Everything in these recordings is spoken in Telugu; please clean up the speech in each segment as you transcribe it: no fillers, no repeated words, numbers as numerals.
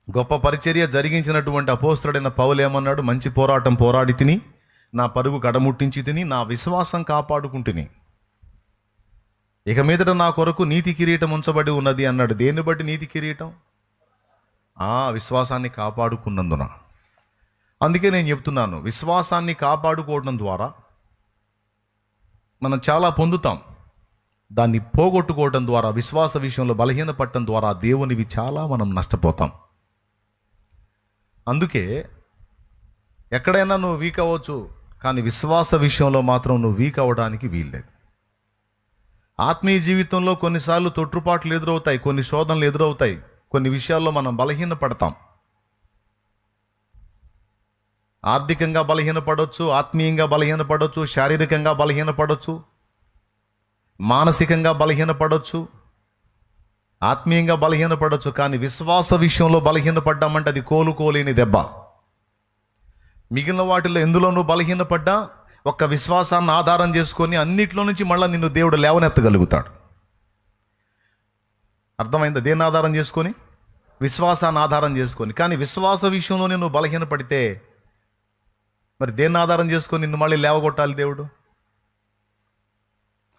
గొప్ప పరిచర్య జరిగించినటువంటి అపోస్తలుడైన పౌలు ఏమన్నాడు? మంచి పోరాటం పోరాడి తిని, నా పరుగు కడముట్టించి తిని, నా విశ్వాసం కాపాడుకుంటుని, ఇక మీదట నా కొరకు నీతి కిరీటం ఉంచబడి ఉన్నది అన్నాడు. దేన్ని బట్టి నీతి కిరీటం? విశ్వాసాన్ని కాపాడుకున్నందున. అందుకే నేను చెప్తున్నాను, విశ్వాసాన్ని కాపాడుకోవడం ద్వారా మనం చాలా పొందుతాం. దాన్ని పోగొట్టుకోవడం ద్వారా, విశ్వాస విషయంలో బలహీనపడటం ద్వారా దేవునివి చాలా మనం నష్టపోతాం. అందుకే ఎక్కడైనా నువ్వు వీక్ అవ్వచ్చు, కానీ విశ్వాస విషయంలో మాత్రం నువ్వు వీక్ అవ్వడానికి వీల్లేదు. ఆత్మీయ జీవితంలో కొన్నిసార్లు తొట్టుపాట్లు ఎదురవుతాయి, కొన్ని శోధనలు ఎదురవుతాయి, కొన్ని విషయాల్లో మనం బలహీనపడతాం. ఆర్థికంగా బలహీనపడవచ్చు, ఆత్మీయంగా బలహీనపడవచ్చు, శారీరకంగా బలహీనపడవచ్చు, మానసికంగా బలహీనపడవచ్చు, ఆత్మీయంగా బలహీనపడవచ్చు. కానీ విశ్వాస విషయంలో బలహీనపడ్డామంటే అది కోలుకోలేని దెబ్బ. మిగిలిన వాటిలో ఎందులోనూ బలహీనపడ్డా ఒక్క విశ్వాసాన్ని ఆధారం చేసుకొని అన్నిట్లో నుంచి మళ్ళీ నిన్ను దేవుడు లేవనెత్తగలుగుతాడు. అర్థమైందా? దేన్ని ఆధారం చేసుకొని? విశ్వాసాన్ని ఆధారం చేసుకొని. కానీ విశ్వాస విషయంలో నువ్వు బలహీనపడితే మరి దేన్ని ఆధారం చేసుకొని నిన్ను మళ్ళీ లేవగొట్టాలి దేవుడు?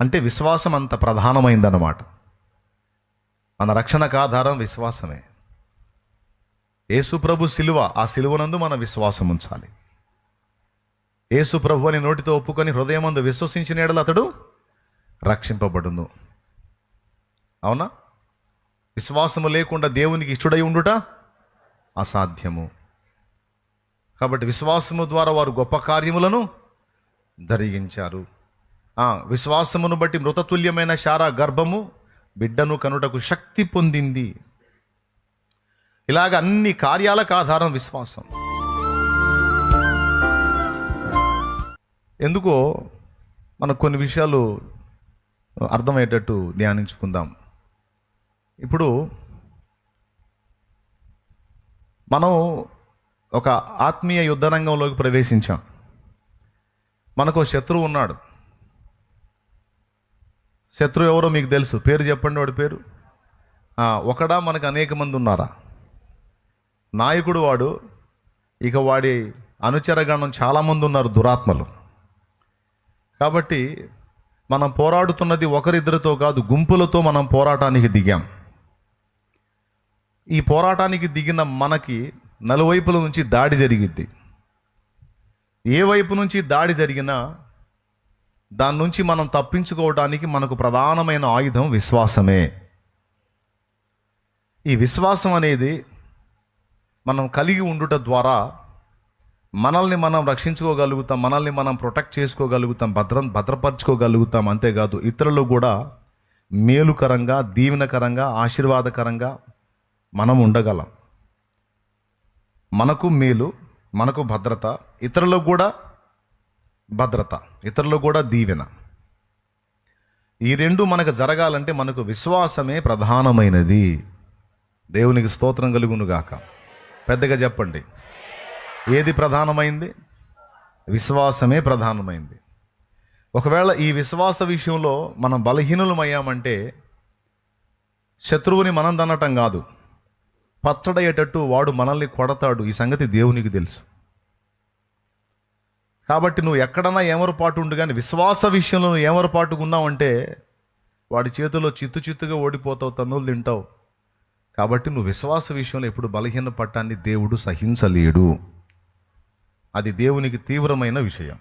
అంటే విశ్వాసం అంత ప్రధానమైందన్నమాట. మన రక్షణకు ఆధారం విశ్వాసమే. యేసు ప్రభు శిలువ, ఆ శిలువనందు మన విశ్వాసం ఉంచాలి. యేసు ప్రభు అని నోటితో ఒప్పుకొని హృదయమందు విశ్వసించిన ఎడల అతడు రక్షింపబడును. అవునా? విశ్వాసము లేకుండా దేవునికి ఇష్టడై ఉండుట అసాధ్యము. కాబట్టి విశ్వాసము ద్వారా వారు గొప్ప కార్యములను జరిగించారు. విశ్వాసమును బట్టి మృతతుల్యమైన శారా గర్భము బిడ్డను కనుటకు శక్తి పొందింది. ఇలాగ అన్ని కార్యాలకు ఆధారం విశ్వాసం. ఎందుకో మనకు కొన్ని విషయాలు అర్థమయ్యేటట్టు ధ్యానించుకుందాం. ఇప్పుడు మనం ఒక ఆత్మీయ యుద్ధ రంగంలోకి ప్రవేశించాం. మనకు శత్రువు ఉన్నాడు. శత్రువు ఎవరో మీకు తెలుసు. పేరు చెప్పండి, వాడి పేరు. ఒకడా మనకు అనేక మంది ఉన్నారా? నాయకుడు వాడు, ఇక వాడి అనుచరగణం చాలామంది ఉన్నారు, దురాత్మలు. కాబట్టి మనం పోరాడుతున్నది ఒకరిద్దరితో కాదు, గుంపులతో మనం పోరాటానికి దిగాం. ఈ పోరాటానికి దిగిన మనకి నలువైపుల నుంచి దాడి జరిగిద్ది. ఏ వైపు నుంచి దాడి జరిగినా దాని నుంచి మనం తప్పించుకోవడానికి మనకు ప్రధానమైన ఆయుధం విశ్వాసమే. ఈ విశ్వాసం అనేది మనం కలిగి ఉండుట ద్వారా మనల్ని మనం రక్షించుకోగలుగుతాం, మనల్ని మనం ప్రొటెక్ట్ చేసుకోగలుగుతాం, భద్రపరచుకోగలుగుతాం. అంతేకాదు ఇతరులు కూడా మేలుకరంగా, దీవెనకరంగా, ఆశీర్వాదకరంగా మనం ఉండగలం. మనకు మేలు, మనకు భద్రత, ఇతరులకు కూడా భద్రత, ఇతరులకు కూడా దీవెన. ఈ రెండు మనకు జరగాలంటే మనకు విశ్వాసమే ప్రధానమైనది. దేవునికి స్తోత్రం కలుగునుగాక. పెద్దగా చెప్పండి. ఏది ప్రధానమైంది? విశ్వాసమే ప్రధానమైంది. ఒకవేళ ఈ విశ్వాస విషయంలో మనం బలహీనులమయ్యామంటే శత్రువుని మనం దన్నటం కాదు, పచ్చడయ్యేటట్టు వాడు మనల్ని కొడతాడు. ఈ సంగతి దేవునికి తెలుసు. కాబట్టి నువ్వు ఎక్కడన్నా ఏమరపాటు ఉండు, కానీ విశ్వాస విషయంలో నువ్వు ఏమరపాటుగా ఉన్నావంటే వాడి చేతిలో చిత్తుగా ఓడిపోతావు, తన్నులు తింటావు. కాబట్టి నువ్వు విశ్వాస విషయంలో ఎప్పుడు బలహీన పట్టాన్ని దేవుడు సహించలేడు. అది దేవునికి తీవ్రమైన విషయం.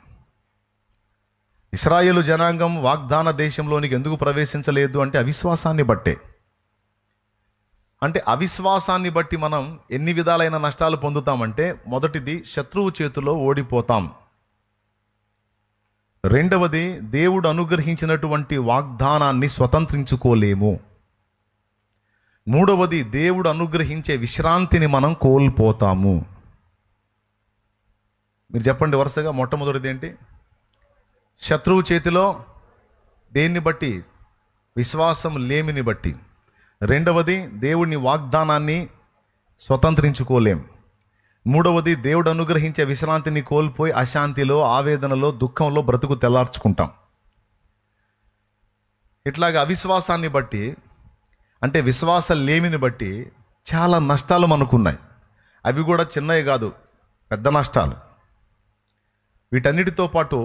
ఇశ్రాయేలు జనాంగం వాగ్దాన దేశంలోనికి ఎందుకు ప్రవేశించలేదు అంటే అవిశ్వాసాన్ని బట్టే. అంటే అవిశ్వాసాన్ని బట్టి మనం ఎన్ని విధాలైన నష్టాలు పొందుతామంటే, మొదటిది శత్రువు చేతిలో ఓడిపోతాం. రెండవది దేవుడు అనుగ్రహించినటువంటి వాగ్దానాన్ని స్వతంత్రించుకోలేము. మూడవది దేవుడు అనుగ్రహించే విశ్రాంతిని మనం కోల్పోతాము. మీరు చెప్పండి వరుసగా. మొట్టమొదటిది ఏంటి? శత్రువు చేతిలో దేన్ని బట్టి? విశ్వాసం లేమిని బట్టి. రెండవది దేవుని వాగ్దానాన్ని స్వతంత్రించుకోలేం. మూడవది దేవుడు అనుగ్రహించే విశ్రాంతిని కోల్పోయి అశాంతిలో, ఆవేదనలో, దుఃఖంలో బ్రతుకు తెల్లార్చుకుంటాం. ఇట్లాగా అవిశ్వాసాన్ని బట్టి, అంటే విశ్వాసం లేమిని బట్టి చాలా నష్టాలు మనకున్నాయి. అవి కూడా చిన్నవి కాదు, పెద్ద నష్టాలు. వీటన్నిటితో పాటు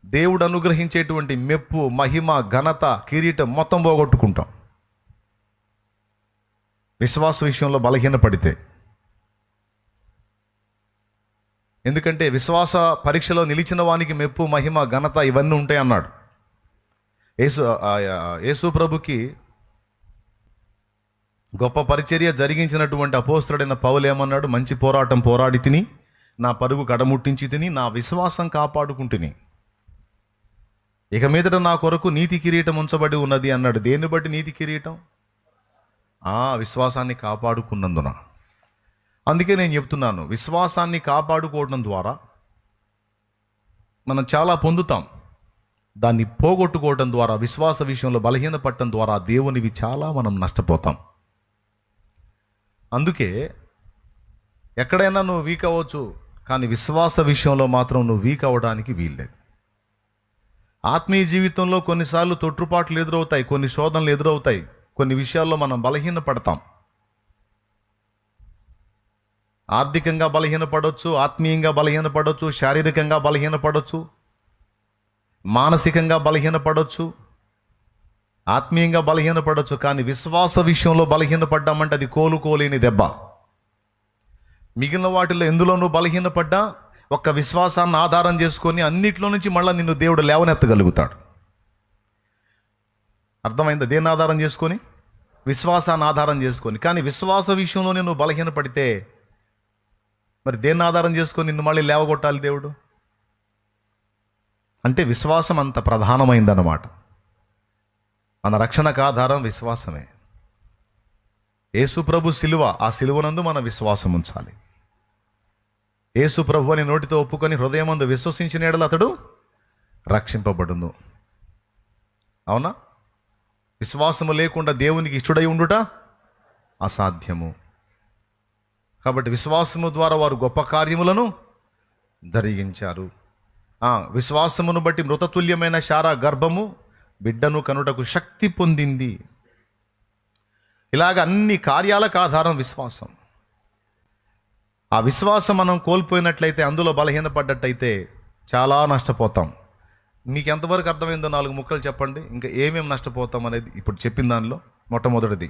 దేవుడు అనుగ్రహించేటువంటి మెప్పు, మహిమ, ఘనత, కిరీటం మొత్తం పోగొట్టుకుంటాం విశ్వాస విషయంలో బలహీనపడితే. ఎందుకంటే విశ్వాస పరీక్షలో నిలిచిన వానికి మెప్పు, మహిమ, ఘనత ఇవన్నీ ఉంటాయి అన్నాడు. యేసు ప్రభుకి గొప్ప పరిచర్య జరిగించినటువంటి అపోస్తలుడైన పౌలు ఏమన్నాడు? మంచి పోరాటం పోరాడి తిని, నా పరుగు కడముట్టించి తిని, నా విశ్వాసం కాపాడుకుంటుని, ఇక మీదట నా కొరకు నీతి కిరీటం ఉంచబడి ఉన్నది అన్నాడు. దేన్ని బట్టి నీతి కిరీటం? విశ్వాసాన్ని కాపాడుకున్నందున. అందుకే నేను చెప్తున్నాను, విశ్వాసాన్ని కాపాడుకోవడం ద్వారా మనం చాలా పొందుతాం. దాన్ని పోగొట్టుకోవడం ద్వారా, విశ్వాస విషయంలో బలహీనపడటం ద్వారా దేవునివి చాలా మనం నష్టపోతాం. అందుకే ఎక్కడైనా నువ్వు వీక్ అవ్వచ్చు, కానీ విశ్వాస విషయంలో మాత్రం నువ్వు వీక్ అవ్వడానికి వీల్లేదు. ఆత్మీయ జీవితంలో కొన్నిసార్లు తొట్టుపాట్లు ఎదురవుతాయి, కొన్ని శోధనలు ఎదురవుతాయి, కొన్ని విషయాల్లో మనం బలహీనపడతాం. ఆర్థికంగా బలహీనపడవచ్చు, ఆత్మీయంగా బలహీనపడవచ్చు, శారీరకంగా బలహీనపడవచ్చు, మానసికంగా బలహీనపడవచ్చు, ఆత్మీయంగా బలహీనపడవచ్చు. కానీ విశ్వాస విషయంలో బలహీనపడ్డామంటే అది కోలుకోలేని దెబ్బ. మిగిలిన వాటిలో ఎందులోనూ బలహీనపడ్డా ఒక్క విశ్వాసాన్ని ఆధారం చేసుకొని అన్నిట్లో నుంచి మళ్ళీ నిన్ను దేవుడు లేవనెత్తగలుగుతాడు. అర్థమైందా? దేన్ని ఆధారం చేసుకొని? విశ్వాసాన్ని ఆధారం చేసుకొని. కానీ విశ్వాస విషయంలో నువ్వు బలహీనపడితే మరి దేన్ని ఆధారం చేసుకొని నిన్ను మళ్ళీ లేవగొట్టాలి దేవుడు? అంటే విశ్వాసం అంత ప్రధానమైందన్నమాట. మన రక్షణకు ఆధారం విశ్వాసమే. యేసు ప్రభు సిలువ, ఆ సిలువనందు మన విశ్వాసం ఉంచాలి. యేసు ప్రభు అని నోటితో ఒప్పుకొని హృదయమందు విశ్వసించిన యెడల అతడు రక్షింపబడును. అవునా? విశ్వాసము లేకుండా దేవునికి ఇష్టడై ఉండుట అసాధ్యము. కాబట్టి విశ్వాసము ద్వారా వారు గొప్ప కార్యములను జరిగించారు. విశ్వాసమును బట్టి మృతతుల్యమైన శారా గర్భము బిడ్డను కనుటకు శక్తి పొందింది. ఇలాగ అన్ని కార్యాలకు ఆధారం విశ్వాసం. ఆ విశ్వాసం మనం కోల్పోయినట్లయితే, అందులో బలహీనపడ్డట్టయితే చాలా నష్టపోతాం. మీకు ఎంతవరకు అర్థమైందో 4 ముక్కలు చెప్పండి. ఇంకా ఏమేమి నష్టపోతాం అనేది ఇప్పుడు చెప్పిన దానిలో మొట్టమొదటిది,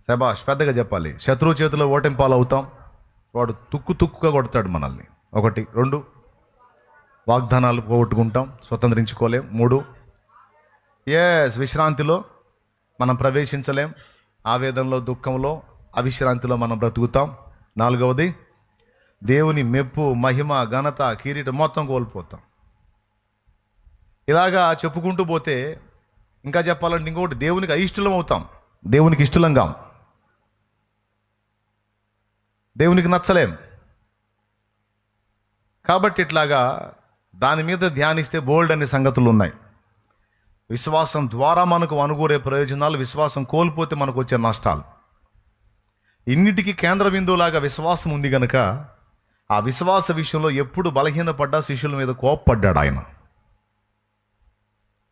శబాష్, పెద్దగా చెప్పాలి. శత్రువు చేతిలో ఓటమి పాలవుతాం. వాడు తుక్కుగా కొడతాడు మనల్ని. 1. 2, వాగ్దానాలు పోగొట్టుకుంటాం, స్వతంత్రించుకోలేం. 3, విశ్రాంతిలో మనం ప్రవేశించలేం. ఆవేదనలో, దుఃఖంలో, అవిశ్రాంతిలో మనం బ్రతుకుతాం. 4వది, దేవుని మెప్పు, మహిమ, ఘనత, కిరీటం మొత్తం కోల్పోతాం. ఇలాగా చెప్పుకుంటూ పోతే ఇంకా చెప్పాలంటే ఇంకొకటి, దేవునికి అయిష్టలం అవుతాం. దేవునికి ఇష్టలంగా, దేవునికి నచ్చలేం. కాబట్టి ఇట్లాగా దాని మీద ధ్యానిస్తే బోల్డ్ అనే సంగతులు ఉన్నాయి. విశ్వాసం ద్వారా మనకు అనుకూరే ప్రయోజనాలు, విశ్వాసం కోల్పోతే మనకు వచ్చే నష్టాలు. ఇన్నిటికీ కేంద్ర బిందువులాగా విశ్వాసం ఉంది కనుక ఆ విశ్వాస విషయంలో ఎప్పుడు బలహీనపడ్డా శిష్యుల మీద కోప్పడ్డాడు ఆయన.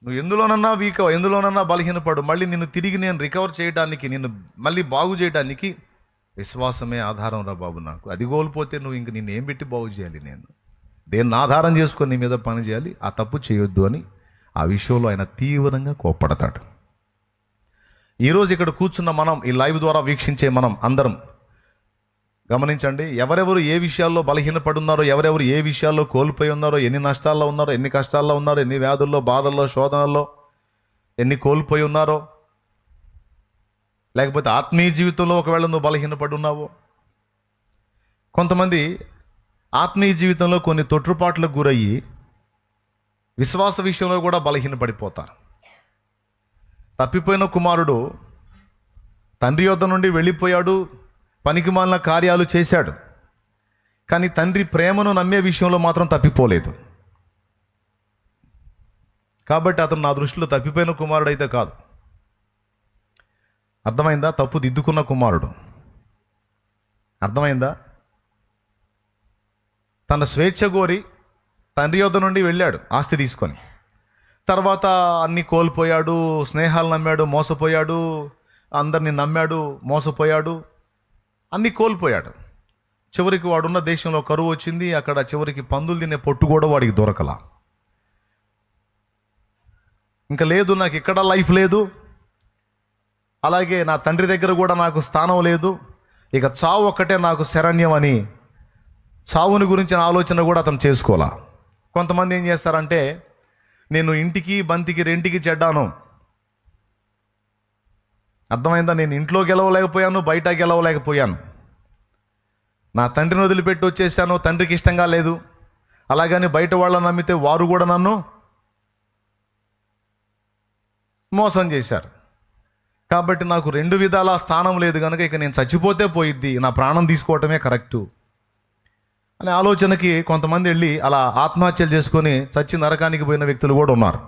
నువ్వు ఎందులోనన్నా వీక్, ఎందులోనన్నా బలహీనపడు, మళ్ళీ నిన్ను తిరిగి నేను రికవర్ చేయడానికి, నిన్ను మళ్ళీ బాగు చేయడానికి విశ్వాసమే ఆధారం రా బాబు. నాకు అది కోల్పోతే నువ్వు ఇంక నిన్ను ఏం పెట్టి బాగు చేయాలి? నేను దేన్ని ఆధారం చేసుకొని నీ మీద పని చేయాలి? ఆ తప్పు చేయొద్దు అని ఆ విషయంలో ఆయన తీవ్రంగా కోప్పడతాడు. ఈరోజు ఇక్కడ కూర్చున్న మనం, ఈ లైవ్ ద్వారా వీక్షించే మనం అందరం గమనించండి. ఎవరెవరు ఏ విషయాల్లో బలహీనపడున్నారో, ఎవరెవరు ఏ విషయాల్లో కోల్పోయి ఉన్నారో, ఎన్ని నష్టాల్లో ఉన్నారో, ఎన్ని కష్టాల్లో ఉన్నారో, ఎన్ని వ్యాధుల్లో, బాధల్లో, శోధనల్లో ఎన్ని కోల్పోయి ఉన్నారో, లేకపోతే ఆత్మీయ జీవితంలో ఒకవేళ నువ్వు బలహీనపడి ఉన్నావో. కొంతమంది ఆత్మీయ జీవితంలో కొన్ని తొట్టుపాట్లకు గురయ్యి విశ్వాస విషయంలో కూడా బలహీనపడిపోతారు. తప్పిపోయిన కుమారుడు తండ్రి యొద్ద నుండి వెళ్ళిపోయాడు, పనికిమాలిన కార్యాలు చేశాడు, కానీ తండ్రి ప్రేమను నమ్మే విషయంలో మాత్రం తప్పిపోలేదు. కాబట్టి అతను నా దృష్టిలో తప్పిపోయిన కుమారుడు అయితే కాదు. అర్థమైందా? తప్పు దిద్దుకున్న కుమారుడు. అర్థమైందా? తన స్వేచ్ఛ కోరి తండ్రి యొద్ద నుండి వెళ్ళాడు ఆస్తి తీసుకొని. తర్వాత అన్నీ కోల్పోయాడు, స్నేహాలు నమ్మాడు, మోసపోయాడు, అందరినీ నమ్మాడు, మోసపోయాడు. అన్నీ కోల్పోయాడు. చివరికి వాడున్న దేశంలో కరువు వచ్చింది. అక్కడ చివరికి పందులు తినే పొట్టు కూడా వాడికి దొరకలా. ఇంకా లేదు, నాకు ఇక్కడ లైఫ్ లేదు, అలాగే నా తండ్రి దగ్గర కూడా నాకు స్థానం లేదు, ఇక చావు ఒక్కటే నాకు శరణ్యం అని చావుని గురించిన ఆలోచన కూడా అతను చేసుకోవాలా. కొంతమంది ఏం చేస్తారంటే, నేను ఇంటికి బంతికి రెంటికి చెడ్డాను, అర్థమైందా, నేను ఇంట్లో గెలవలేకపోయాను, బయట గెలవలేకపోయాను, నా తండ్రిని వదిలిపెట్టి వచ్చేసాను, తండ్రికి ఇష్టంగా లేదు, అలాగని బయట వాళ్ళని నమ్మితే వారు కూడా నన్ను మోసం చేశారు, కాబట్టి నాకు రెండు విధాల స్థానం లేదు కనుక ఇక నేను చచ్చిపోతే పోయిద్ది, నా ప్రాణం తీసుకోవటమే కరెక్టు అనే ఆలోచనకి కొంతమంది వెళ్ళి అలా ఆత్మహత్యలు చేసుకొని చచ్చి నరకానికి పోయిన వ్యక్తులు కూడా ఉన్నారు.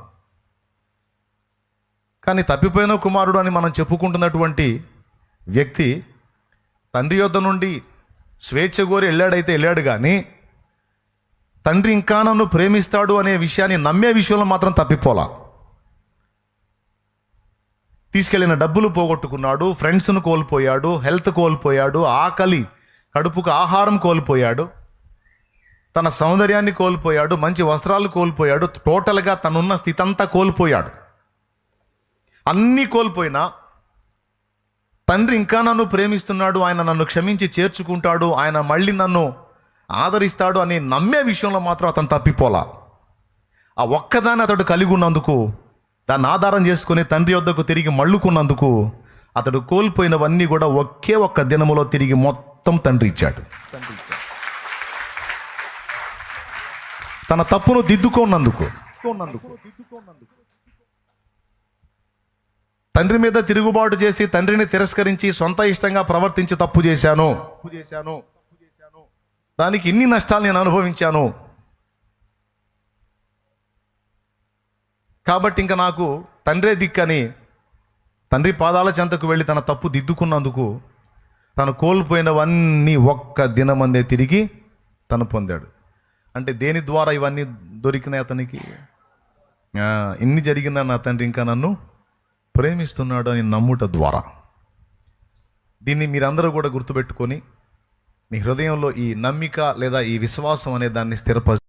కానీ తప్పిపోయిన కుమారుడు అని మనం చెప్పుకుంటున్నటువంటి వ్యక్తి తండ్రి యొద్ద నుండి స్వేచ్ఛ కోరి వెళ్ళాడు, కానీ తండ్రి ఇంకా నన్ను ప్రేమిస్తాడు అనే విషయాన్ని నమ్మే విషయంలో మాత్రం తప్పిపోలా. తీసుకెళ్ళిన డబ్బులు పోగొట్టుకున్నాడు, ఫ్రెండ్స్ను కోల్పోయాడు, హెల్త్ కోల్పోయాడు, ఆకలి కడుపుకు ఆహారం కోల్పోయాడు, తన సౌందర్యాన్ని కోల్పోయాడు, మంచి వస్త్రాలు కోల్పోయాడు, టోటల్గా తనున్న స్థితి అంతా కోల్పోయాడు. అన్నీ కోల్పోయినా తండ్రి ఇంకా నన్ను ప్రేమిస్తున్నాడు, ఆయన నన్ను క్షమించి చేర్చుకుంటాడు, ఆయన మళ్ళీ నన్ను ఆదరిస్తాడు అని నమ్మే విషయంలో మాత్రం అతను తప్పిపోలా. ఆ ఒక్కదాన్ని అతడు కలిగి ఉన్నందుకు, దాన్ని ఆధారం చేసుకుని తండ్రి వద్దకు తిరిగి మళ్ళుకున్నందుకు అతడు కోల్పోయినవన్నీ కూడా ఒకే ఒక్క దినములో తిరిగి మొత్తం తండ్రి ఇచ్చాడు. తన తప్పును దిద్దుకున్నందుకు, తండ్రి మీద తిరుగుబాటు చేసి తండ్రిని తిరస్కరించి సొంత ఇష్టంగా ప్రవర్తించి తప్పు చేశాను, దానికి ఇన్ని నష్టాలు నేను అనుభవించాను, కాబట్టి ఇంకా నాకు తండ్రే దిక్కని తండ్రి పాదాల చెంతకు వెళ్ళి తన తప్పు దిద్దుకున్నందుకు తను కోల్పోయినవన్నీ ఒక్క దినమందే తిరిగి తను పొందాడు. అంటే దేని ద్వారా ఇవన్నీ దొరికినాయి అతనికి? ఇన్ని జరిగినా నా తండ్రి ఇంకా నన్ను ప్రేమిస్తున్నాడు అని నమ్ముట ద్వారా. దీన్ని మీరందరూ కూడా గుర్తుపెట్టుకొని మీ హృదయంలో ఈ నమ్మిక లేదా ఈ విశ్వాసం అనే దాన్ని స్థిరపరచు.